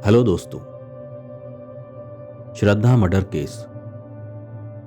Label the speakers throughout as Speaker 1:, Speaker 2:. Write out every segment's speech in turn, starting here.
Speaker 1: Hello दोस्तों। श्रद्धा murder case.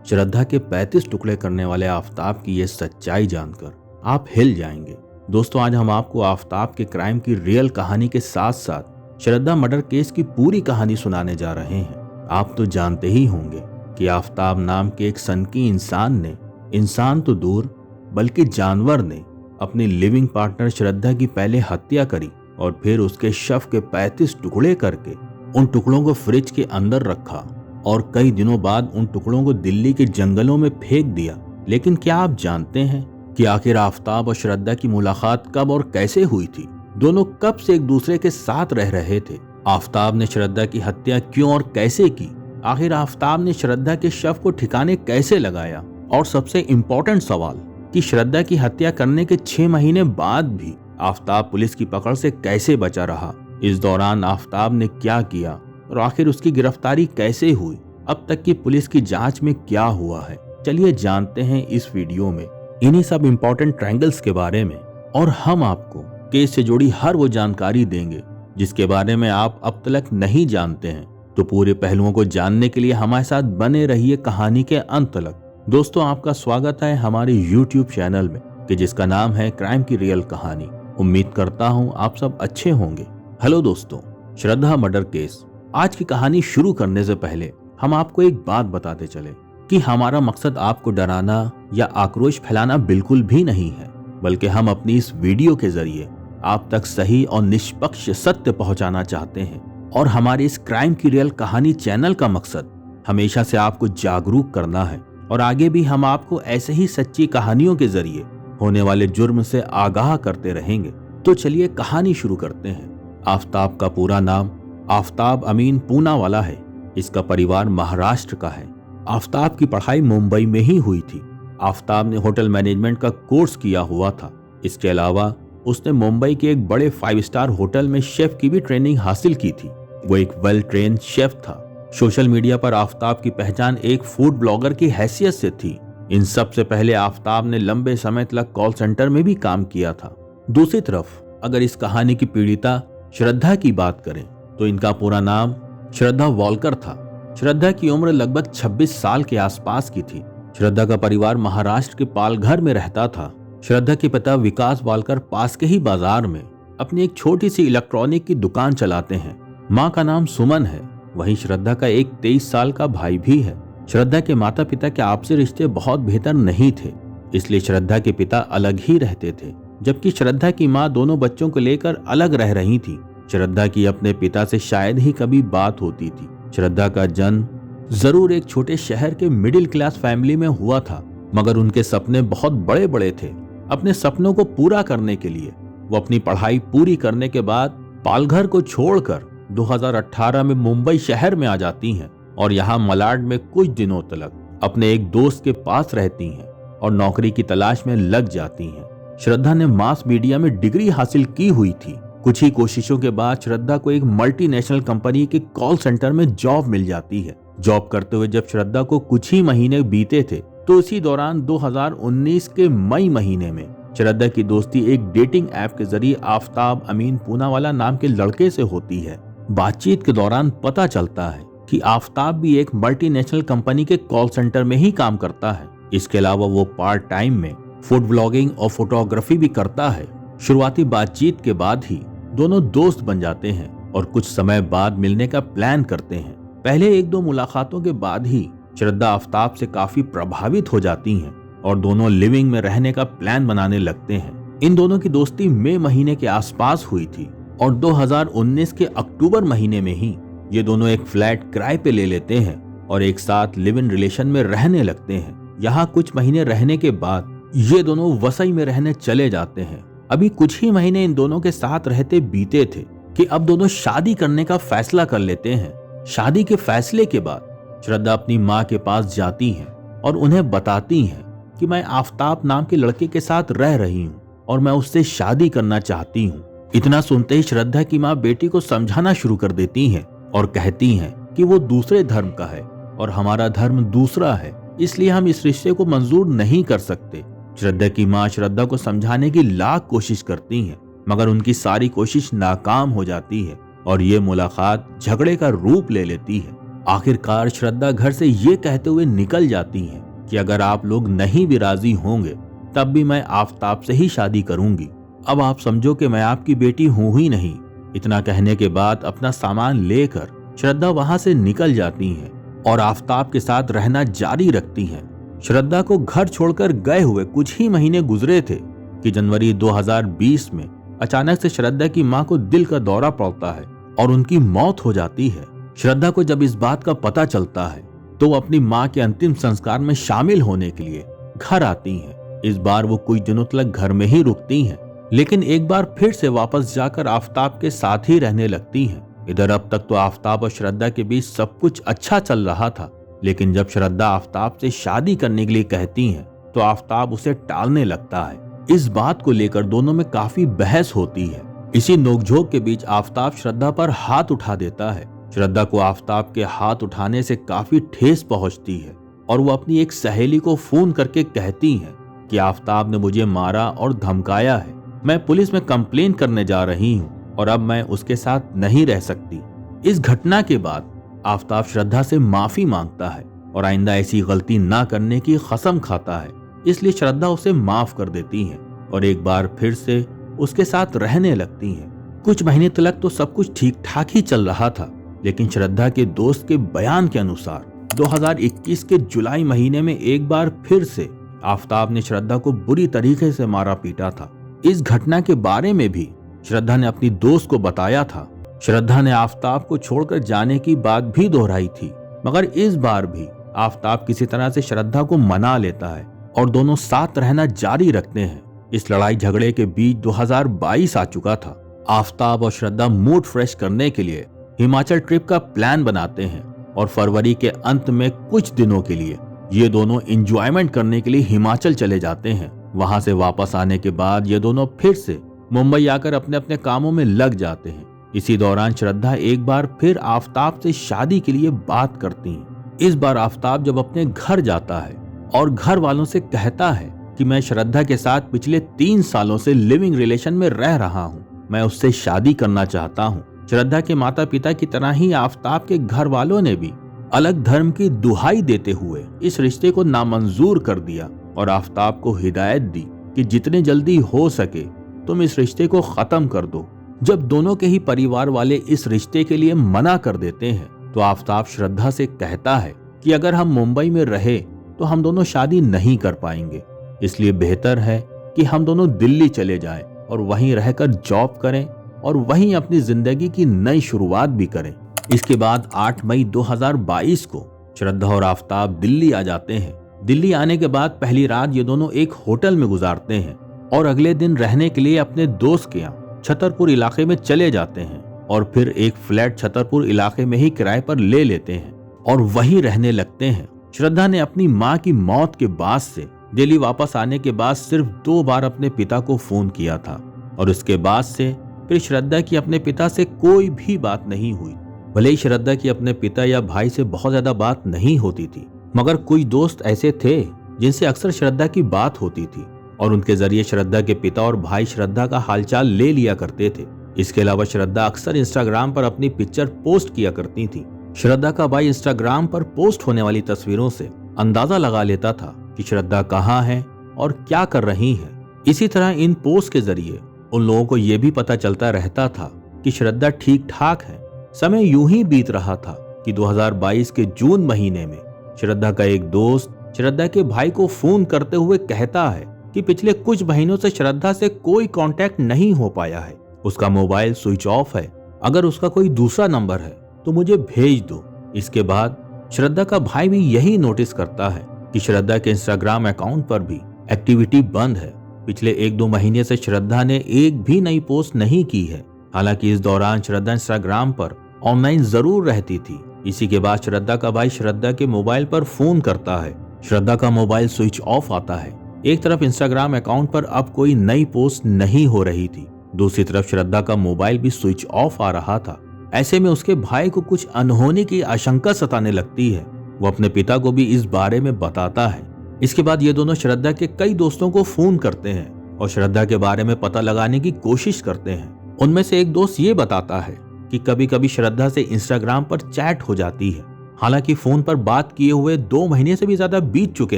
Speaker 1: श्रद्धा के 35 टुकड़े करने वाले आफताब की यह सच्चाई जानकर आप हिल जाएंगे। दोस्तों, आज हम आपको आफताब के क्राइम की रियल कहानी के साथ साथ श्रद्धा मर्डर केस की पूरी कहानी सुनाने जा रहे हैं। आप तो जानते ही होंगे कि आफताब नाम के एक सनकी इंसान तो दूर बल्कि जानवर ने अपनी लिविंग पार्टनर श्रद्धा की पहले हत्या करी और फिर उसके शव के 35 टुकड़े करके उन टुकड़ों को फ्रिज के अंदर रखा और कई दिनों बाद उन टुकड़ों को दिल्ली के जंगलों में फेंक दिया। लेकिन क्या आप जानते हैं कि आखिर आफताब और श्रद्धा की मुलाकात कब और कैसे हुई थी? दोनों कब से एक दूसरे के साथ रह रहे थे? आफताब ने श्रद्धा की हत्या क्यों और कैसे की? आखिर आफताब ने श्रद्धा के शव को ठिकाने कैसे लगाया? और सबसे इम्पोर्टेंट सवाल कि श्रद्धा की हत्या करने के 6 महीने बाद भी आफताब पुलिस की पकड़ से कैसे बचा रहा? इस दौरान आफताब ने क्या किया और आखिर उसकी गिरफ्तारी कैसे हुई? अब तक की पुलिस की जांच में क्या हुआ है? चलिए जानते हैं इस वीडियो में इन्हीं सब इम्पोर्टेंट ट्रायंगल्स के बारे में, और हम आपको केस से जुड़ी हर वो जानकारी देंगे जिसके बारे में आप अब तक नहीं जानते हैं। तो पूरे पहलुओं को जानने के लिए हमारे साथ बने रहिए कहानी के अंत तक। दोस्तों, आपका स्वागत है हमारे YouTube चैनल में कि जिसका नाम है क्राइम की रियल कहानी। उम्मीद करता हूँ आप सब अच्छे होंगे। हेलो दोस्तों, श्रद्धा मर्डर केस। आज की कहानी शुरू करने से पहले हम आपको एक बात बताते चले कि हमारा मकसद आपको डराना या आक्रोश फैलाना बिल्कुल भी नहीं है, बल्कि हम अपनी इस वीडियो के जरिए आप तक सही और निष्पक्ष सत्य पहुंचाना चाहते हैं। और हमारे इस क्राइम की रियल कहानी चैनल का मकसद हमेशा से आपको जागरूक करना है, और आगे भी हम आपको ऐसे ही सच्ची कहानियों के जरिए होने वाले जुर्म से आगाह करते रहेंगे। तो चलिए कहानी शुरू करते हैं। आफताब का पूरा नाम आफताब अमीन पूनावाला है। इसका परिवार महाराष्ट्र का है। आफताब की पढ़ाई मुंबई में ही हुई थी। आफताब ने होटल मैनेजमेंट का कोर्स किया हुआ था। इसके अलावा उसने मुंबई के एक बड़े 5 स्टार होटल में शेफ की भी ट्रेनिंग हासिल की थी। वो एक वेल ट्रेन शेफ था। सोशल मीडिया पर आफताब की पहचान एक फूड ब्लॉगर की हैसियत से थी। इन सब से पहले आफताब ने लंबे समय तक कॉल सेंटर में भी काम किया था। दूसरी तरफ अगर इस कहानी की पीड़िता श्रद्धा की बात करें तो इनका पूरा नाम श्रद्धा वॉलकर था। श्रद्धा की उम्र लगभग 26 साल के आसपास की थी। श्रद्धा का परिवार महाराष्ट्र के पालघर में रहता था। श्रद्धा के पिता विकास वॉलकर पास के ही बाजार में अपनी एक छोटी सी इलेक्ट्रॉनिक की दुकान चलाते हैं। माँ का नाम सुमन है। वहीं श्रद्धा का एक 23 साल का भाई भी है। श्रद्धा के माता पिता के आपसी रिश्ते बहुत बेहतर नहीं थे, इसलिए श्रद्धा के पिता अलग ही रहते थे, जबकि श्रद्धा की माँ दोनों बच्चों को लेकर अलग रह रही थी। श्रद्धा की अपने पिता से शायद ही कभी बात होती थी। श्रद्धा का जन्म जरूर एक छोटे शहर के मिडिल क्लास फैमिली में हुआ था, मगर उनके सपने बहुत बड़े बड़े थे। अपने सपनों को पूरा करने के लिए वो अपनी पढ़ाई पूरी करने के बाद पालघर को छोड़कर 2018 में मुंबई शहर में आ जाती हैं और यहाँ मलाड में कुछ दिनों तक अपने एक दोस्त के पास रहती हैं और नौकरी की तलाश में लग जाती हैं। श्रद्धा ने मास मीडिया में डिग्री हासिल की हुई थी। कुछ ही कोशिशों के बाद श्रद्धा को एक मल्टीनेशनल कंपनी के कॉल सेंटर में जॉब मिल जाती है। जॉब करते हुए जब श्रद्धा को कुछ ही महीने बीते थे तो इसी दौरान 2019 के मई महीने में श्रद्धा की दोस्ती एक डेटिंग ऐप के जरिए आफताब अमीन पूनावाला नाम के लड़के से होती है। बातचीत के दौरान पता चलता है कि आफताब भी एक मल्टीनेशनल कंपनी के कॉल सेंटर में ही काम करता है। इसके अलावा वो पार्ट टाइम में फूड ब्लॉगिंग और फोटोग्राफी भी करता है। शुरुआती बातचीत के बाद ही दोनों दोस्त बन जाते हैं और कुछ समय बाद मिलने का प्लान करते हैं। पहले 1-2 मुलाकातों के बाद ही श्रद्धा आफताब से काफी प्रभावित हो जाती हैं और दोनों लिविंग में रहने का प्लान बनाने लगते हैं। इन दोनों की दोस्ती मई महीने के आसपास हुई थी और 2019 के अक्टूबर महीने में ही ये दोनों एक फ्लैट किराए पे ले लेते हैं और एक साथ लिव इन रिलेशन में रहने लगते हैं। यहाँ कुछ महीने रहने के बाद ये दोनों वसई में रहने चले जाते हैं। अभी कुछ ही महीने इन दोनों के साथ रहते बीते थे कि अब दोनों शादी करने का फैसला कर लेते हैं। शादी के फैसले के बाद श्रद्धा अपनी माँ के पास जाती हैं और उन्हें बताती हैं कि मैं आफताब नाम के लड़के के साथ रह रही हूँ और मैं उससे शादी करना चाहती हूँ। इतना सुनते ही श्रद्धा की माँ बेटी को समझाना शुरू कर देती हैं और कहती हैं कि वो दूसरे धर्म का है और हमारा धर्म दूसरा है, इसलिए हम इस रिश्ते को मंजूर नहीं कर सकते। श्रद्धा की माँ श्रद्धा को समझाने की लाख कोशिश करती हैं, मगर उनकी सारी कोशिश नाकाम हो जाती है। और ये मुलाकात झगड़े का रूप ले लेती है। आखिरकार श्रद्धा घर से ये कहते हुए निकल जाती हैं कि अगर आप लोग नहीं भी राजी होंगे तब भी मैं आफताब से ही शादी करूंगी। अब आप समझो कि मैं आपकी बेटी हूं ही नहीं। इतना कहने के बाद अपना सामान लेकर श्रद्धा वहां से निकल जाती हैं और आफताब के साथ रहना जारी रखती हैं। श्रद्धा को घर छोड़कर गए हुए कुछ ही महीने गुजरे थे कि जनवरी 2020 में अचानक से श्रद्धा की मां को दिल का दौरा पड़ता है और उनकी मौत हो जाती है। श्रद्धा को जब इस बात का पता चलता है तो वो अपनी मां के अंतिम संस्कार में शामिल होने के लिए घर आती हैं। इस बार वो कुछ दिनों तक घर में ही रुकती हैं, लेकिन एक बार फिर से वापस जाकर आफताब के साथ ही रहने लगती हैं। इधर अब तक तो आफताब और श्रद्धा के बीच सब कुछ अच्छा चल रहा था, लेकिन जब श्रद्धा आफताब से शादी करने के लिए कहती हैं तो आफताब उसे टालने लगता है। इस बात को लेकर दोनों में काफी बहस होती है। इसी नोकझोंक के बीच आफताब श्रद्धा पर हाथ उठा देता है। श्रद्धा को आफताब के हाथ उठाने से काफी ठेस पहुंचती है और वो अपनी एक सहेली को फोन करके कहती हैं कि आफताब ने मुझे मारा और धमकाया है। मैं पुलिस में कंप्लेन करने जा रही हूँ और अब मैं उसके साथ नहीं रह सकती। इस घटना के बाद आफताब श्रद्धा से माफी मांगता है और आइंदा ऐसी गलती ना करने की कसम खाता है। इसलिए श्रद्धा उसे माफ कर देती है और एक बार फिर से उसके साथ रहने लगती हैं। कुछ महीने तक तो सब कुछ ठीक ठाक ही चल रहा था, लेकिन श्रद्धा के दोस्त के बयान के अनुसार 2021 के जुलाई महीने में एक बार फिर से आफताब ने श्रद्धा को बुरी तरीके से मारा पीटा था। इस घटना के बारे में भी श्रद्धा ने अपनी दोस्त को बताया था। श्रद्धा ने आफताब को छोड़कर जाने की बात भी दोहराई थी, मगर इस बार भी आफताब किसी तरह से श्रद्धा को मना लेता है और दोनों साथ रहना जारी रखते हैं। इस लड़ाई झगड़े के बीच 2022 आ चुका था। आफताब और श्रद्धा मूड फ्रेश करने के लिए हिमाचल ट्रिप का प्लान बनाते हैं और फरवरी के अंत में कुछ दिनों के लिए ये दोनों एंजॉयमेंट करने के लिए हिमाचल चले जाते हैं। वहां से वापस आने के बाद ये दोनों फिर से मुंबई आकर अपने अपने कामों में लग जाते हैं। इसी दौरान श्रद्धा एक बार फिर आफताब से शादी के लिए बात करती है। इस बार आफताब जब अपने घर जाता है और घर वालों से कहता है कि मैं श्रद्धा के साथ पिछले 3 सालों से लिविंग रिलेशन में रह रहा हूँ, मैं उससे शादी करना चाहता हूँ। श्रद्धा के माता पिता की तरह ही आफताब के घर वालों ने भी अलग धर्म की दुहाई देते हुए इस रिश्ते को नामंजूर कर दिया और आफताब को हिदायत दी कि जितने जल्दी हो सके तुम इस रिश्ते को खत्म कर दो। जब दोनों के ही परिवार वाले इस रिश्ते के लिए मना कर देते हैं तो आफताब श्रद्धा से कहता है कि अगर हम मुंबई में रहे तो हम दोनों शादी नहीं कर पाएंगे, इसलिए बेहतर है कि हम दोनों दिल्ली चले जाएं और वहीं रहकर जॉब करें और वहीं अपनी जिंदगी की नई शुरुआत भी करें। इसके बाद 8 मई 2022 को श्रद्धा और आफताब दिल्ली आ जाते हैं। दिल्ली आने के बाद पहली रात ये दोनों एक होटल में गुजारते हैं और अगले दिन रहने के लिए अपने दोस्त के यहाँ छतरपुर इलाके में चले जाते हैं और फिर एक फ्लैट छतरपुर इलाके में ही किराए पर ले लेते हैं और वहीं रहने लगते हैं। श्रद्धा ने अपनी मां की मौत के बाद से दिल्ली वापस आने के बाद सिर्फ 2 बार अपने पिता को फोन किया था और उसके बाद से फिर श्रद्धा की अपने पिता से कोई भी बात नहीं हुई। भले ही श्रद्धा की अपने पिता या भाई से बहुत ज्यादा बात नहीं होती थी, मगर कुछ दोस्त ऐसे थे जिनसे अक्सर श्रद्धा की बात होती थी और उनके जरिए श्रद्धा के पिता और भाई श्रद्धा का हालचाल ले लिया करते थे। इसके अलावा श्रद्धा अक्सर इंस्टाग्राम पर अपनी पिक्चर पोस्ट किया करती थी। श्रद्धा का भाई इंस्टाग्राम पर पोस्ट होने वाली तस्वीरों से अंदाजा लगा लेता था कि श्रद्धा कहाँ है और क्या कर रही है। इसी तरह इन पोस्ट के जरिए उन लोगों को यह भी पता चलता रहता था कि श्रद्धा ठीक ठाक है। समय यूं ही बीत रहा था कि 2022 के जून महीने में श्रद्धा का एक दोस्त श्रद्धा के भाई को फोन करते हुए कहता है कि पिछले कुछ महीनों से श्रद्धा से कोई कांटेक्ट नहीं हो पाया है, उसका मोबाइल स्विच ऑफ है, अगर उसका कोई दूसरा नंबर है तो मुझे भेज दो। इसके बाद श्रद्धा का भाई भी यही नोटिस करता है कि श्रद्धा के इंस्टाग्राम अकाउंट पर भी एक्टिविटी बंद है। पिछले 1-2 महीने से श्रद्धा ने एक भी नई पोस्ट नहीं की है। हालांकि इस दौरान श्रद्धा इंस्टाग्राम पर ऑनलाइन जरूर रहती थी। इसी के बाद श्रद्धा का भाई श्रद्धा के मोबाइल पर फोन करता है। श्रद्धा का मोबाइल स्विच ऑफ आता है। एक तरफ इंस्टाग्राम अकाउंट पर अब कोई नई पोस्ट नहीं हो रही थी, दूसरी तरफ श्रद्धा का मोबाइल भी स्विच ऑफ आ रहा था। ऐसे में उसके भाई को कुछ अनहोनी की आशंका सताने लगती है। वो अपने पिता को भी इस बारे में बताता है। इसके बाद ये दोनों श्रद्धा के कई दोस्तों को फोन करते हैं और श्रद्धा के बारे में पता लगाने की कोशिश करते हैं। उनमें से एक दोस्त ये बताता है कि कभी कभी श्रद्धा से इंस्टाग्राम पर चैट हो जाती है। हालांकि फोन पर बात किए हुए 2 महीने से भी ज्यादा बीत चुके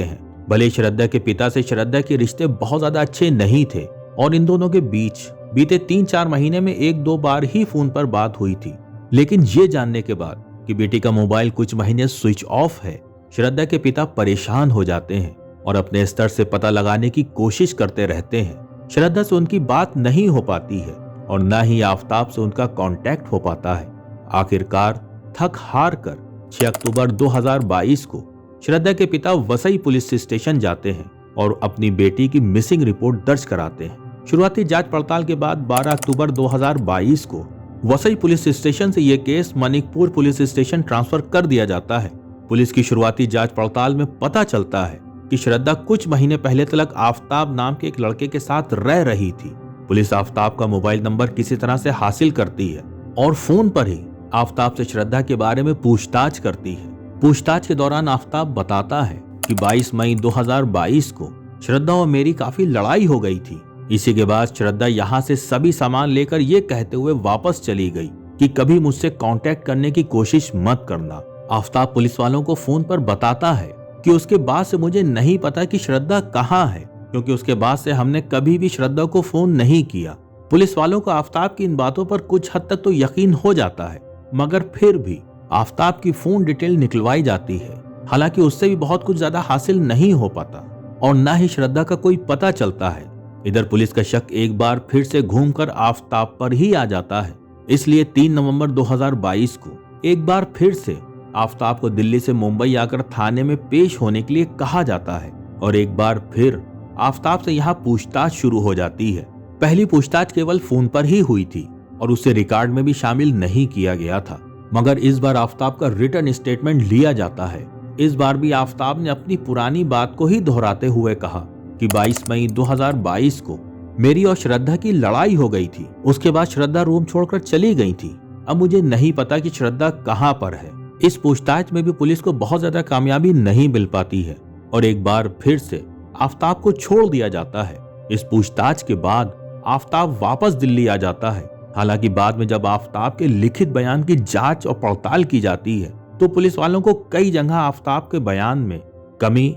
Speaker 1: हैं। भले श्रद्धा के पिता से श्रद्धा के रिश्ते बहुत ज्यादा अच्छे नहीं थे और इन दोनों के बीच बीते 3-4 महीने में 1-2 बार ही फोन पर बात हुई थी। लेकिन ये जानने के बाद कि बेटी का मोबाइल कुछ महीने स्विच ऑफ है, श्रद्धा के पिता परेशान हो जाते हैं और अपने स्तर से पता लगाने की कोशिश करते रहते हैं। श्रद्धा से उनकी बात नहीं हो पाती है और न ही आफताब से उनका कांटेक्ट हो पाता है। आखिरकार थक हार कर 6 अक्टूबर 2022 को श्रद्धा के पिता वसई पुलिस स्टेशन जाते हैं और अपनी बेटी की मिसिंग रिपोर्ट दर्ज कराते हैं। शुरुआती जांच पड़ताल के बाद 12 अक्टूबर 2022 को वसई पुलिस स्टेशन से यह case Manikpur police station transfer कर दिया जाता है। पुलिस की शुरुआती जांच पड़ताल में पता चलता है कि श्रद्धा कुछ महीने पहले तक आफताब नाम के एक लड़के के साथ रह रही थी। पुलिस आफताब का मोबाइल नंबर किसी तरह से हासिल करती है और फोन पर ही आफताब से श्रद्धा के बारे में पूछताछ करती है। पूछताछ के दौरान आफताब बताता है कि 22 मई 2022 को श्रद्धा और मेरी काफी लड़ाई हो गई थी। इसी के बाद श्रद्धा यहाँ से सभी सामान लेकर ये कहते हुए वापस चली गई कि कभी मुझसे कांटेक्ट करने की कोशिश मत करना। आफताब पुलिस वालों को फोन पर बताता है कि उसके बाद से मुझे नहीं पता कि श्रद्धा कहाँ है, क्योंकि उसके बाद से हमने कभी भी श्रद्धा को फोन नहीं किया। पुलिस वालों को आफताब की इन बातों पर कुछ हद तक तो यकीन हो जाता है, मगर फिर भी आफताब की फोन डिटेल निकलवाई जाती है। हालांकि उससे भी बहुत कुछ ज्यादा हासिल नहीं हो पाता और न ही श्रद्धा का कोई पता चलता है। इधर पुलिस का शक एक बार फिर से घूमकर आफताब पर ही आ जाता है। इसलिए 3 नवंबर 2022 को एक बार फिर से आफताब को दिल्ली से मुंबई आकर थाने में पेश होने के लिए कहा जाता है और एक बार फिर आफताब से यहाँ पूछताछ शुरू हो जाती है। पहली पूछताछ केवल फोन पर ही हुई थी और उसे रिकॉर्ड में भी शामिल नहीं किया गया था, मगर इस बार आफताब का रिटन स्टेटमेंट लिया जाता है। इस बार भी आफताब ने अपनी पुरानी बात को ही दोहराते हुए कहा कि 22 मई 2022 को मेरी और श्रद्धा की लड़ाई हो गई थी। उसके बाद श्रद्धा रूम छोड़कर चली गई थी। अब मुझे नहीं पता कि श्रद्धा कहाँ पर है। इस पूछताछ में भी पुलिस को बहुत ज्यादा कामयाबी नहीं मिल पाती है और एक बार फिर से आफताब को छोड़ दिया जाता है। इस पूछताछ के बाद आफताब वापस दिल्ली आ जाता है। हालांकि बाद में जब आफताब के लिखित बयान की जांच और पड़ताल की जाती है तो पुलिस वालों को कई जगह आफताब के बयान में कमी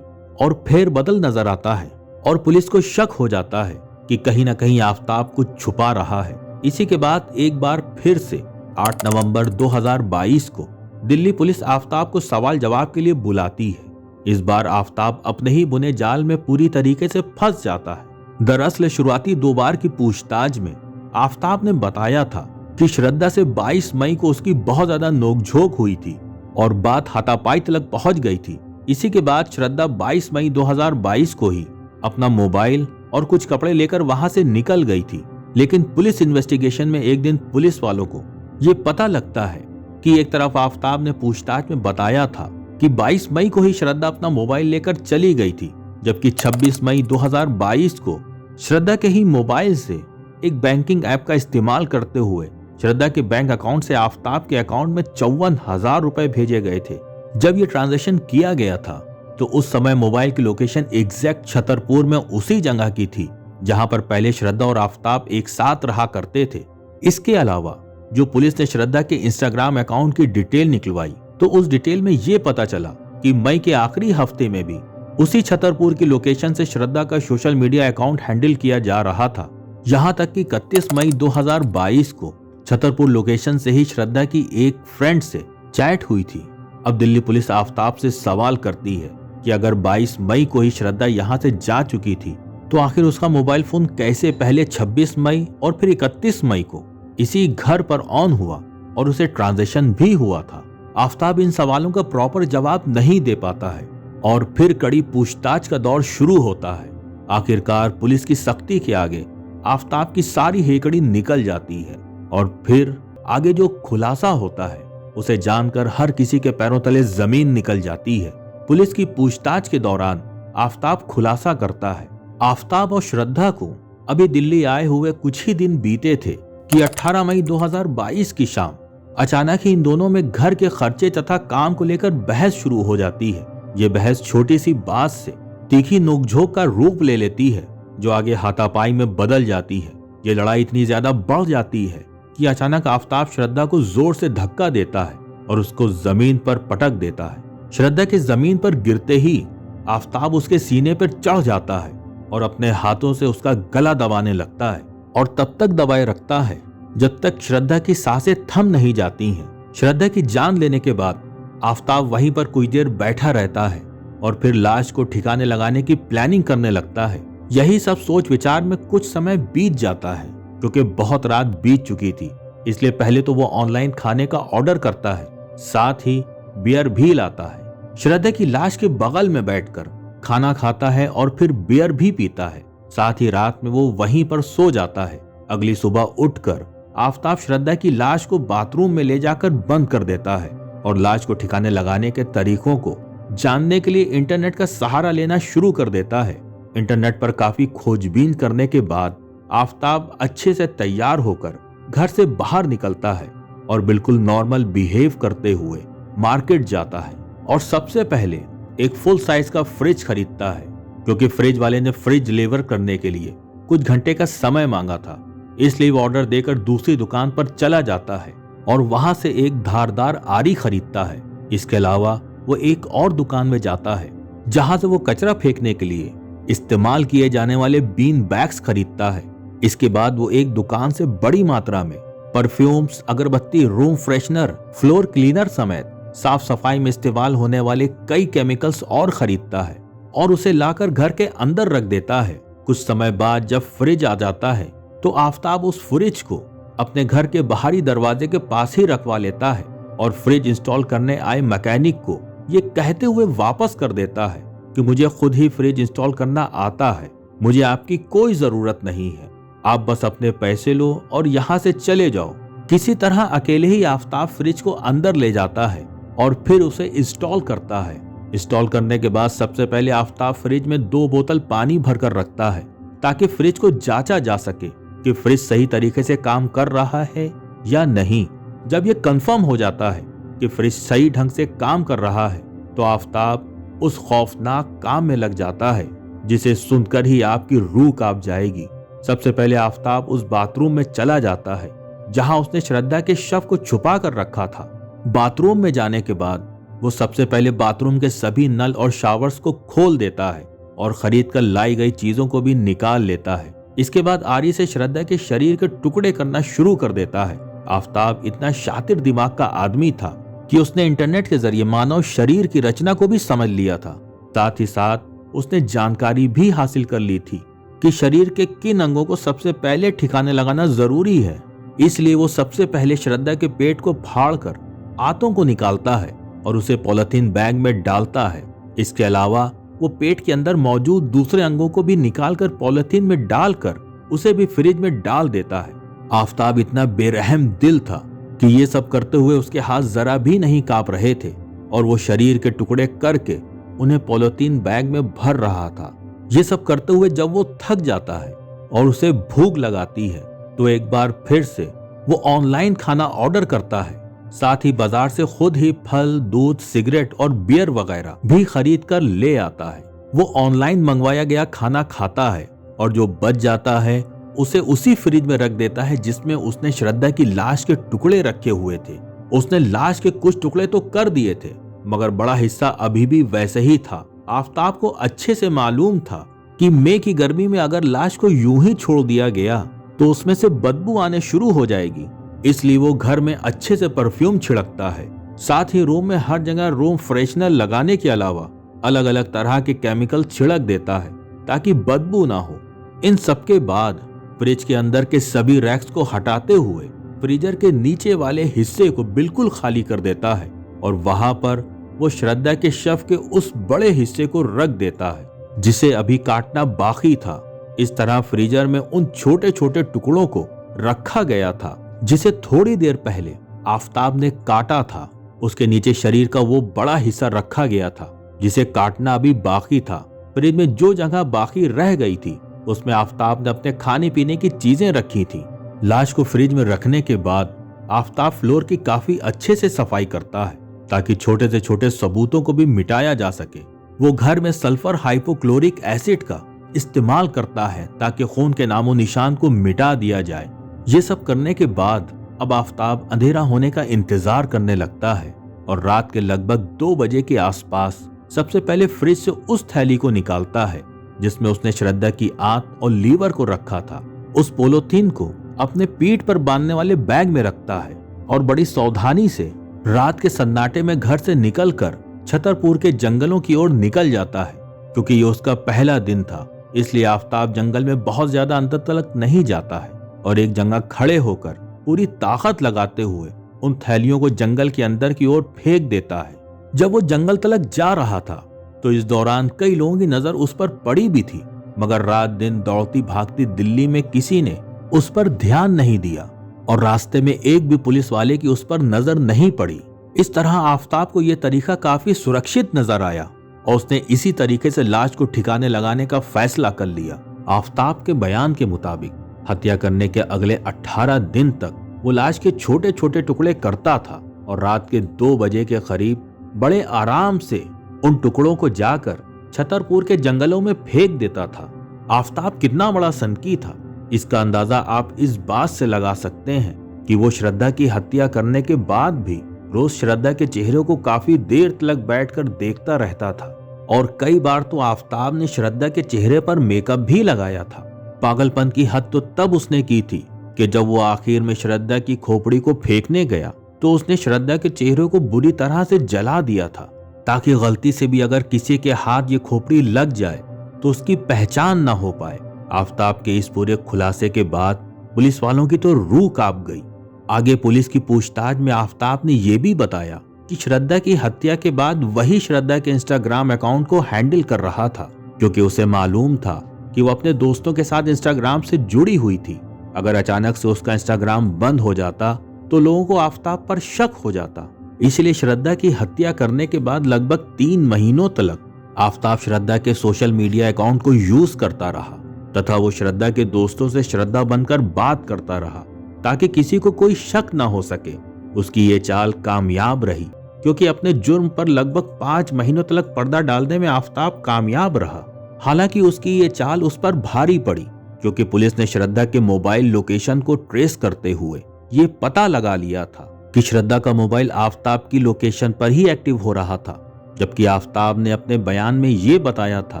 Speaker 1: और फेरबदल नजर आता है और पुलिस को शक हो जाता है कि कहीं न कहीं आफताब कुछ छुपा रहा है। इसी के बाद एक बार फिर से 8 नवंबर 2022 को दिल्ली पुलिस आफताब को सवाल जवाब के लिए बुलाती है। इस बार आफताब अपने ही बुने जाल में पूरी तरीके से फंस जाता है। दरअसल शुरुआती 2 बार की पूछताछ में आफताब ने बताया था कि श्रद्धा से 22 मई को उसकी बहुत ज्यादा नोकझोंक हुई थी और बात हाथापाई तक पहुंच गई थी। इसी के बाद श्रद्धा 22 मई 2022 को ही अपना मोबाइल और कुछ कपड़े लेकर वहां से निकल गई थी। लेकिन पुलिस इन्वेस्टिगेशन में एक दिन पुलिस वालों को ये पता लगता है कि एक तरफ आफताब ने पूछताछ में बताया था कि 22 मई को ही श्रद्धा अपना मोबाइल लेकर चली गई थी, जबकि 26 मई 2022 को श्रद्धा के ही मोबाइल से एक बैंकिंग ऐप का इस्तेमाल करते हुए श्रद्धा के बैंक अकाउंट से आफताब के अकाउंट में 54,000 रुपए भेजे गए थे। जब ये ट्रांजैक्शन किया गया था तो उस समय मोबाइल की लोकेशन एग्जैक्ट छतरपुर में उसी जगह की थी जहां पर पहले श्रद्धा और आफताब एक साथ रहा करते थे। इसके अलावा जो पुलिस ने श्रद्धा के इंस्टाग्राम अकाउंट की डिटेल निकलवाई तो उस डिटेल में ये पता चला कि मई के आखिरी हफ्ते में भी उसी छतरपुर की लोकेशन से श्रद्धा का सोशल मीडिया अकाउंट हैंडल किया जा रहा था। यहाँ तक कि 31 मई 2022 को छतरपुर लोकेशन से ही श्रद्धा की एक फ्रेंड से चैट हुई थी। अब दिल्ली पुलिस आफताब से सवाल करती है कि अगर 22 मई को ही श्रद्धा यहाँ से जा चुकी थी तो आखिर उसका मोबाइल फोन कैसे पहले 26 मई और फिर 31 मई को इसी घर पर ऑन हुआ और उसे ट्रांजैक्शन भी हुआ था। आफताब इन सवालों का प्रॉपर जवाब नहीं दे पाता है और फिर कड़ी पूछताछ का दौर शुरू होता है। आखिरकार पुलिस की सख्ती के आगे आफताब की सारी हेकड़ी निकल जाती है और फिर आगे जो खुलासा होता है उसे जानकर हर किसी के पैरों तले जमीन निकल जाती है। पुलिस की पूछताछ के दौरान आफताब खुलासा करता है आफताब और श्रद्धा को अभी दिल्ली आए हुए कुछ ही दिन बीते थे कि 18 मई 2022 की शाम अचानक ही इन दोनों में घर के खर्चे तथा काम को लेकर बहस शुरू हो जाती है। ये बहस छोटी सी बात से तीखी नोकझोंक का रूप ले लेती है जो आगे हाथापाई में बदल जाती है। ये लड़ाई इतनी ज्यादा बढ़ जाती है कि अचानक आफताब श्रद्धा को जोर से धक्का देता है और उसको जमीन पर पटक देता है। श्रद्धा के जमीन पर गिरते ही आफताब उसके सीने पर चढ़ जाता है और अपने हाथों से उसका गला दबाने लगता है और तब तक दबाए रखता है जब तक श्रद्धा की सांसें थम नहीं जाती हैं। श्रद्धा की जान लेने के बाद आफताब वहीं पर कुछ देर बैठा रहता है और फिर लाश को ठिकाने लगाने की प्लानिंग करने लगता है। यही सब सोच विचार में कुछ समय बीत जाता है क्योंकि बहुत रात बीत चुकी थी, इसलिए पहले तो वो ऑनलाइन खाने का ऑर्डर करता है, साथ ही बियर भी लाता है। श्रद्धा की लाश के बगल में बैठकर खाना खाता है और फिर बियर भी पीता है। साथ ही रात में वो वहीं पर सो जाता है। अगली सुबह उठकर आफताब श्रद्धा की लाश को बाथरूम में ले जाकर बंद कर देता है और लाश को ठिकाने लगाने के तरीकों को जानने के लिए इंटरनेट का सहारा लेना शुरू कर देता है। इंटरनेट पर काफी खोजबीन करने के बाद आफताब अच्छे से तैयार होकर घर से बाहर निकलता है और बिल्कुल नॉर्मल बिहेव करते हुए मार्केट जाता है और सबसे पहले एक फुल साइज का फ्रिज खरीदता है क्योंकि फ्रिज वाले ने फ्रिज डिलीवर करने के लिए कुछ घंटे का समय मांगा था, इसलिए वो ऑर्डर देकर दूसरी दुकान पर चला जाता है और वहां से एक धारदार आरी खरीदता है। इसके अलावा वो एक और दुकान में जाता है जहां से वो कचरा फेंकने के लिए इस्तेमाल किए जाने वाले बीन बैग्स खरीदता है। इसके बाद वो एक दुकान से बड़ी मात्रा में परफ्यूम्स, अगरबत्ती, रूम फ्रेशनर, फ्लोर क्लीनर समेत साफ सफाई में इस्तेमाल होने वाले कई केमिकल्स और खरीदता है और उसे लाकर घर के अंदर रख देता है। कुछ समय बाद जब फ्रिज आ जाता है तो आफताब उस फ्रिज को अपने घर के बाहरी दरवाजे के पास ही रखवा लेता है और फ्रिज इंस्टॉल करने आए मैकेनिक को ये कहते हुए वापस कर देता है कि मुझे खुद ही फ्रिज इंस्टॉल करना आता है, मुझे आपकी कोई जरूरत नहीं है, आप बस अपने पैसे लो और यहाँ से चले जाओ। किसी तरह अकेले ही आफताब फ्रिज को अंदर ले जाता है और फिर उसे इंस्टॉल करता है। इंस्टॉल करने के बाद सबसे पहले आफताब फ्रिज में 2 बोतल पानी भरकर रखता है ताकि फ्रिज को जांचा जा सके कि फ्रिज सही तरीके से काम कर रहा है या नहीं। जब यह कंफर्म हो जाता है कि फ्रिज सही ढंग से काम कर रहा है तो आफताब उस खौफनाक काम में लग जाता है जिसे सुनकर ही आपकी रूह कांप जाएगी। सबसे पहले आफताब उस बाथरूम में चला जाता है जहां उसने श्रद्धा के शव को छुपा कर रखा था। बाथरूम में जाने के बाद वो सबसे पहले बाथरूम के सभी नल और शावर्स को खोल देता है और खरीद कर लाई गई चीजों को भी निकाल लेता है। इसके बाद आरी से श्रद्धा के शरीर के टुकड़े करना शुरू कर देता है। आफताब इतना शातिर दिमाग का आदमी था कि उसने इंटरनेट के जरिए मानव शरीर की रचना को भी समझ लिया था। साथ ही साथ उसने जानकारी भी हासिल कर ली थी कि शरीर के किन अंगों को सबसे पहले ठिकाने लगाना जरूरी है। इसलिए वो सबसे पहले श्रद्धा के पेट को फाड़कर आंतों को निकालता है और उसे पॉलिथीन बैग में डालता है। इसके अलावा वो पेट के अंदर मौजूद दूसरे अंगों को भी निकालकर पॉलिथीन में डालकर उसे भी फ्रिज में डाल देता है। आफताब इतना बेरहम दिल था कि ये सब करते हुए उसके हाथ जरा भी नहीं कांप रहे थे और वो शरीर के टुकड़े करके उन्हें पॉलिथीन बैग में भर रहा था। ये सब करते हुए जब वो थक जाता है और उसे भूख लगाती है तो एक बार फिर से वो ऑनलाइन खाना ऑर्डर करता है। साथ ही बाजार से खुद ही फल, दूध, सिगरेट और बियर वगैरह भी खरीद कर ले आता है। वो ऑनलाइन मंगवाया गया खाना खाता है और जो बच जाता है उसे उसी फ्रिज में रख देता है जिसमें उसने श्रद्धा की लाश के टुकड़े रखे हुए थे। उसने लाश के कुछ टुकड़े तो कर दिए थे मगर बड़ा हिस्सा अभी भी वैसे ही था। आफताब को अच्छे से मालूम था कि मई की गर्मी में अगर लाश को यूं ही छोड़ दिया गया तो उसमें से बदबू आने शुरू हो जाएगी, इसलिए वो घर में अच्छे से परफ्यूम छिड़कता है। साथ ही रूम में हर जगह रूम फ्रेशनर लगाने के अलावा अलग अलग तरह के केमिकल छिड़क देता है ताकि बदबू ना हो। इन सबके बाद फ्रिज के अंदर के सभी रैक्स को हटाते हुए फ्रीजर के नीचे वाले हिस्से को बिल्कुल खाली कर देता है और वहां पर वो श्रद्धा के शव के उस बड़े हिस्से को रख देता है जिसे अभी काटना बाकी था। इस तरह फ्रीजर में उन छोटे छोटे टुकड़ों को रखा गया था जिसे थोड़ी देर पहले आफताब ने काटा था। उसके नीचे शरीर का वो बड़ा हिस्सा रखा गया था जिसे काटना अभी बाकी था। फ्रिज में जो जगह बाकी रह गई थी उसमें आफताब ने अपने खाने पीने की चीजें रखी थी। लाश को फ्रिज में रखने के बाद आफताब फ्लोर की काफी अच्छे से सफाई करता है ताकि छोटे से छोटे सबूतों को भी मिटाया जा सके। वो घर में सल्फर हाइपोक्लोरिक एसिड का इस्तेमाल करता है ताकि खून के नामो निशान को मिटा दिया जाए। ये सब करने के बाद अब आफताब अंधेरा होने का इंतजार करने लगता है और रात के लगभग 2 बजे के आसपास सबसे पहले फ्रिज से उस थैली को निकालता है जिसमें उसने श्रद्धा की आंत और लीवर को रखा था। उस पोलोथीन को अपने पीठ पर बांधने वाले बैग में रखता है और बड़ी सावधानी से रात के सन्नाटे में घर से निकलकर छतरपुर के जंगलों की ओर निकल जाता है। क्योंकि ये उसका पहला दिन था, इसलिए आफताब जंगल में बहुत ज्यादा अंदर तक नहीं जाता है और एक जगह खड़े होकर पूरी ताकत लगाते हुए उन थैलियों को जंगल के अंदर की ओर फेंक देता है। जब वो जंगल तलक जा रहा था तो इस दौरान कई लोगों की नजर उस पर पड़ी भी थी, मगर रात दिन दौड़ती भागती दिल्ली में किसी ने उस पर ध्यान नहीं दिया और रास्ते में एक भी पुलिस वाले की उस पर नजर नहीं पड़ी। इस तरह आफताब को यह तरीका काफी सुरक्षित नजर आया और उसने इसी तरीके से लाश को ठिकाने लगाने का फैसला कर लिया। आफताब के बयान के मुताबिक हत्या करने के अगले 18 दिन तक वो लाश के छोटे छोटे टुकड़े करता था और रात के 2 बजे के करीब बड़े आराम से उन टुकड़ों को जाकर छतरपुर के जंगलों में फेंक देता था। आफताब कितना बड़ा सनकी था, इसका अंदाजा आप इस बात से लगा सकते हैं कि वो श्रद्धा की हत्या करने के बाद भी रोज श्रद्धा के चेहरे को काफी देर तक बैठकर देखता रहता था और कई बार तो आफताब ने श्रद्धा के चेहरे पर मेकअप भी लगाया था। पागलपन की हद तो तब उसने की थी कि जब वो आखिर में श्रद्धा की खोपड़ी को फेंकने गया तो उसने श्रद्धा के चेहरे को बुरी तरह से जला दिया था ताकि गलती से भी अगर किसी के हाथ ये खोपड़ी लग जाए तो उसकी पहचान ना हो पाए। आफताब के इस पूरे खुलासे के बाद पुलिस वालों की तो रूह कांप गई। आगे पुलिस की पूछताछ में आफताब ने यह भी बताया कि श्रद्धा की हत्या के बाद वही श्रद्धा के इंस्टाग्राम अकाउंट को हैंडल कर रहा था, क्योंकि उसे मालूम था कि वो अपने दोस्तों के साथ इंस्टाग्राम से जुड़ी हुई थी। अगर अचानक से उसका इंस्टाग्राम बंद हो जाता तो लोगों को आफताब पर शक हो जाता। इसलिए श्रद्धा की हत्या करने के बाद लगभग 3 महीनों तक आफताब श्रद्धा के सोशल मीडिया अकाउंट को यूज करता रहा तथा वो श्रद्धा के दोस्तों से श्रद्धा बनकर बात करता रहा ताकि किसी को कोई शक ना हो सके। उसकी ये चाल कामयाब रही क्योंकि अपने जुर्म पर लगभग 5 महीनों तक पर्दा डालने में आफताब कामयाब रहा। हालांकि उसकी ये चाल उस पर भारी पड़ी क्योंकि पुलिस ने श्रद्धा के मोबाइल लोकेशन को ट्रेस करते हुए ये पता लगा लिया था कि श्रद्धा का मोबाइल आफताब की लोकेशन पर ही एक्टिव हो रहा था, जबकि आफताब ने अपने बयान में ये बताया था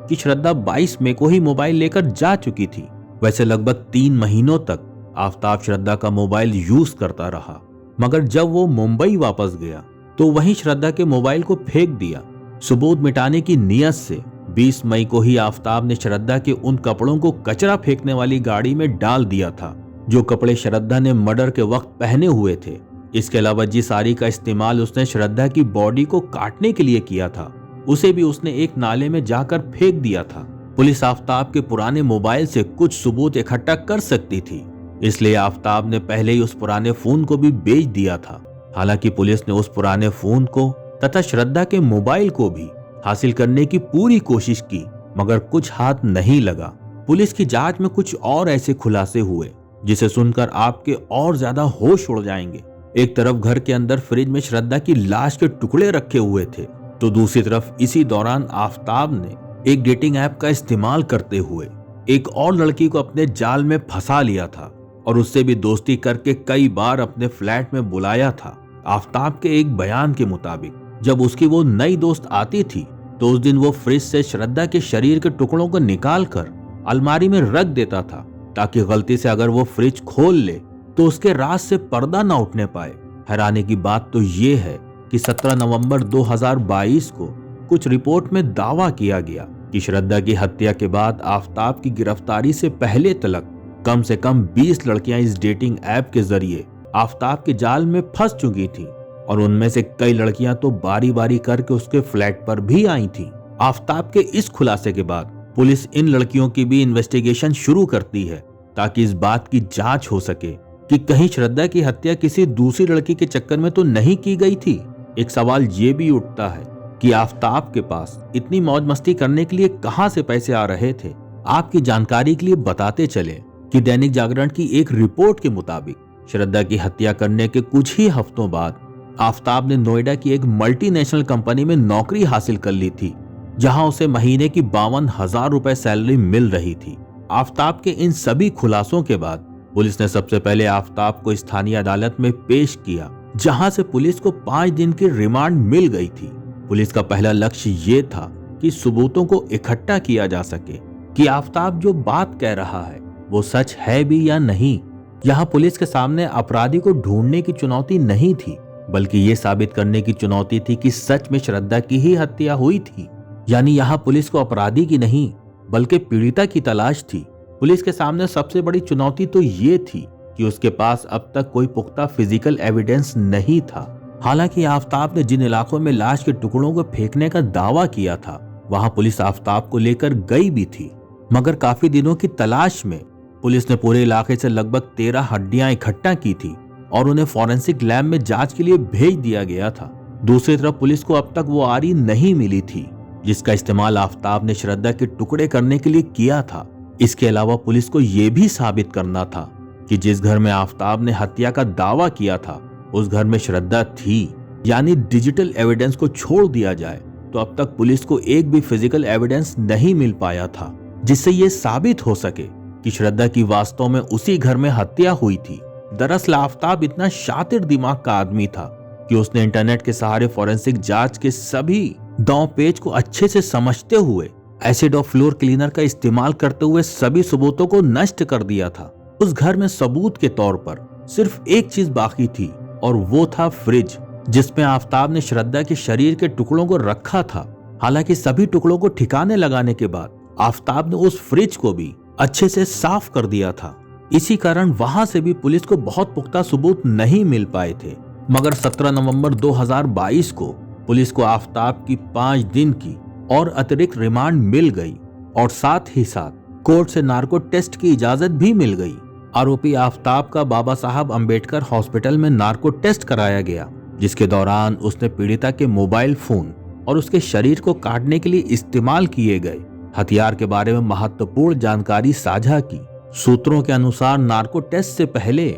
Speaker 1: कि श्रद्धा 22 मई को ही मोबाइल लेकर जा चुकी थी। वैसे लगभग 3 महीनों तक आफताब श्रद्धा का मोबाइल यूज करता रहा, मगर जब वो मुंबई वापस गया तो वहीं श्रद्धा के मोबाइल को फेंक दिया। सबूत मिटाने की नीयत से 20 मई को ही आफताब ने श्रद्धा के उन कपड़ों को कचरा फेंकने वाली गाड़ी में डाल दिया था जो कपड़े श्रद्धा ने मर्डर के वक्त पहने हुए थे। इसके अलावा जिस साड़ी का इस्तेमाल उसने श्रद्धा की बॉडी को काटने के लिए किया था उसे भी उसने एक नाले में जाकर फेंक दिया था। पुलिस आफताब के पुराने मोबाइल से कुछ सबूत इकट्ठा कर सकती थी, इसलिए आफताब ने पहले ही उस पुराने फोन को भी बेच दिया था। हालांकि पुलिस ने उस पुराने फोन को तथा श्रद्धा के मोबाइल को भी हासिल करने की पूरी कोशिश की, मगर कुछ हाथ नहीं लगा। पुलिस की जांच में कुछ और ऐसे खुलासे हुए जिसे सुनकर आपके और ज्यादा होश उड़ जाएंगे। एक तरफ घर के अंदर फ्रिज में श्रद्धा की लाश के टुकड़े रखे हुए थे, तो दूसरी तरफ इसी दौरान आफताब ने एक डेटिंग ऐप का इस्तेमाल करते हुए एक और लड़की को अपने जाल में फंसा लिया था और उससे भी दोस्ती करके कई बार अपने फ्लैट में बुलाया था। आफताब के एक बयान के मुताबिक जब उसकी वो नई दोस्त आती थी तो उस दिन वो फ्रिज से श्रद्धा के शरीर के टुकड़ों को निकालकर अलमारी में रख देता था ताकि गलती से अगर वो फ्रिज खोल ले तो उसके राज से पर्दा न उठने पाए। हैरानी की बात तो ये है कि 17 नवंबर 2022 को कुछ रिपोर्ट में दावा किया गया कि श्रद्धा की हत्या के बाद आफताब की गिरफ्तारी से पहले तक कम से कम 20 लड़कियां इस डेटिंग ऐप के जरिए आफताब के जाल में फंस चुकी थी और उनमें से कई लड़कियां तो बारी बारी करके उसके फ्लैट पर भी आई थी। आफताब के इस खुलासे के बाद पुलिस इन लड़कियों की भी इन्वेस्टिगेशन शुरू करती है ताकि इस बात की जांच हो सके कि कहीं श्रद्धा की हत्या किसी दूसरी लड़की के चक्कर में तो नहीं की गई थी। एक सवाल ये भी उठता है कि आफताब के पास इतनी मौज मस्ती करने के लिए कहां से पैसे आ रहे थे। आपकी जानकारी के लिए बताते चले कि दैनिक जागरण की एक रिपोर्ट के मुताबिक श्रद्धा की हत्या करने के कुछ ही हफ्तों बाद आफताब ने नोएडा की एक मल्टीनेशनल कंपनी में नौकरी हासिल कर ली थी, जहां उसे महीने की 52,000 रुपए सैलरी मिल रही थी। आफताब के इन सभी खुलासों के बाद पुलिस ने सबसे पहले आफताब को स्थानीय अदालत में पेश किया, जहां से पुलिस को 5 दिन की रिमांड मिल गई थी। पुलिस का पहला लक्ष्य ये था कि सबूतों को इकट्ठा किया जा सके कि आफताब जो बात कह रहा है वो सच है भी या नहीं। यहाँ पुलिस के सामने अपराधी को ढूंढने की चुनौती नहीं थी, बल्कि ये साबित करने की चुनौती थी कि सच में श्रद्धा की ही हत्या हुई थी। यानी यहाँ पुलिस को अपराधी की नहीं बल्कि पीड़िता की तलाश थी। पुलिस के सामने सबसे बड़ी चुनौती तो ये थी कि उसके पास अब तक कोई पुख्ता फिजिकल एविडेंस नहीं था। हालांकि आफताब ने जिन इलाकों में लाश के टुकड़ों को फेंकने का दावा किया था, वहां पुलिस आफताब को लेकर गई भी थी, मगर काफी दिनों की तलाश में पुलिस ने पूरे इलाके से लगभग 13 हड्डियां इकट्ठा की थी और उन्हें फॉरेंसिक लैब में जांच के लिए भेज दिया गया था। दूसरी तरफ पुलिस को अब तक वो आरी नहीं मिली थी जिसका इस्तेमाल आफताब ने श्रद्धा के टुकड़े करने के लिए किया था। इसके अलावा पुलिस को यह भी साबित करना था कि जिस घर में आफताब ने हत्या का दावा किया था उस घर में श्रद्धा थी। यानी डिजिटल एविडेंस को छोड़ दिया जाए तो अब तक पुलिस को एक भी फिजिकल एविडेंस नहीं मिल पाया था जिससे ये साबित हो सके कि श्रद्धा की वास्तव में उसी घर में हत्या हुई थी। दरअसल आफताब इतना शातिर दिमाग का आदमी था कि उसने इंटरनेट के सहारे फॉरेंसिक जांच के सभी दांव पेच को अच्छे से समझते हुए एसिड और फ्लोर क्लीनर का इस्तेमाल करते हुए सभी सबूतों को नष्ट कर दिया था। उस घर में सबूत के तौर पर सिर्फ एक चीज बाकी थी और वो था फ्रिज, जिसमें आफताब ने श्रद्धा के शरीर के टुकड़ों को रखा था। हालांकि सभी टुकड़ों को ठिकाने लगाने के बाद आफताब ने उस फ्रिज को भी अच्छे से साफ कर दिया था। इसी कारण वहां से भी पुलिस को बहुत पुख्ता सबूत नहीं मिल पाए थे। मगर 17 नवंबर 2022 को पुलिस को आफताब की 5 दिन की और अतिरिक्त रिमांड मिल गई और साथ ही साथ कोर्ट से नार्को टेस्ट की इजाजत भी मिल गई। आरोपी आफताब का बाबा साहब अंबेडकर हॉस्पिटल में नार्को टेस्ट कराया गया, जिसके दौरान उसने पीड़िता के मोबाइल फोन और उसके शरीर को काटने के लिए इस्तेमाल किए गए हथियार के बारे में महत्वपूर्ण जानकारी साझा की। सूत्रों के अनुसार नार्को टेस्ट से पहले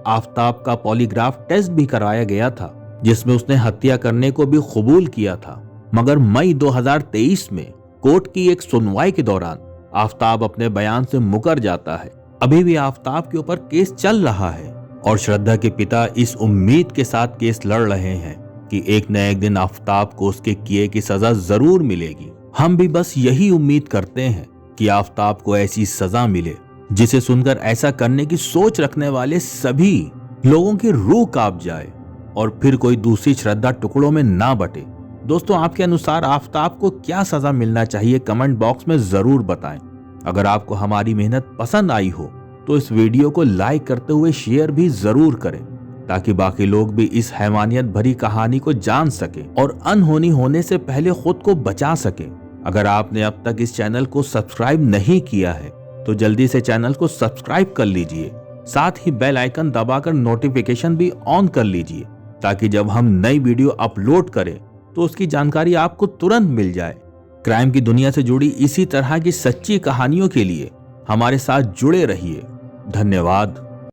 Speaker 1: आफताब का पॉलीग्राफ टेस्ट भी कराया गया था, जिसमें उसने हत्या करने को भी कबूल किया था। मगर मई 2023 में कोर्ट की एक सुनवाई के दौरान आफताब अपने बयान से मुकर जाता है। अभी भी आफताब के ऊपर केस चल रहा है और श्रद्धा के पिता इस उम्मीद के साथ केस लड़ रहे हैं कि एक न एक दिन आफताब को उसके किए की सजा जरूर मिलेगी। हम भी बस यही उम्मीद करते हैं कि आफताब को ऐसी सजा मिले जिसे सुनकर ऐसा करने की सोच रखने वाले सभी लोगों की रूह कांप जाए और फिर कोई दूसरी श्रद्धा टुकड़ों में ना बटे। दोस्तों, आपके अनुसार आफताब को क्या सजा मिलना चाहिए, कमेंट बॉक्स में जरूर बताएं। अगर आपको हमारी मेहनत पसंद आई हो तो इस वीडियो को लाइक करते हुए शेयर भी जरूर करें ताकि बाकी लोग भी इस हैवानियत भरी कहानी को जान सके और अनहोनी होने से पहले खुद को बचा सके। अगर आपने अब तक इस चैनल को सब्सक्राइब नहीं किया है तो जल्दी से चैनल को सब्सक्राइब कर लीजिए, साथ ही बेल आइकन दबाकर नोटिफिकेशन भी ऑन कर लीजिए ताकि जब हम नई वीडियो अपलोड करें तो उसकी जानकारी आपको तुरंत मिल जाए। क्राइम की दुनिया से जुड़ी इसी तरह की सच्ची कहानियों के लिए हमारे साथ जुड़े रहिए। धन्यवाद।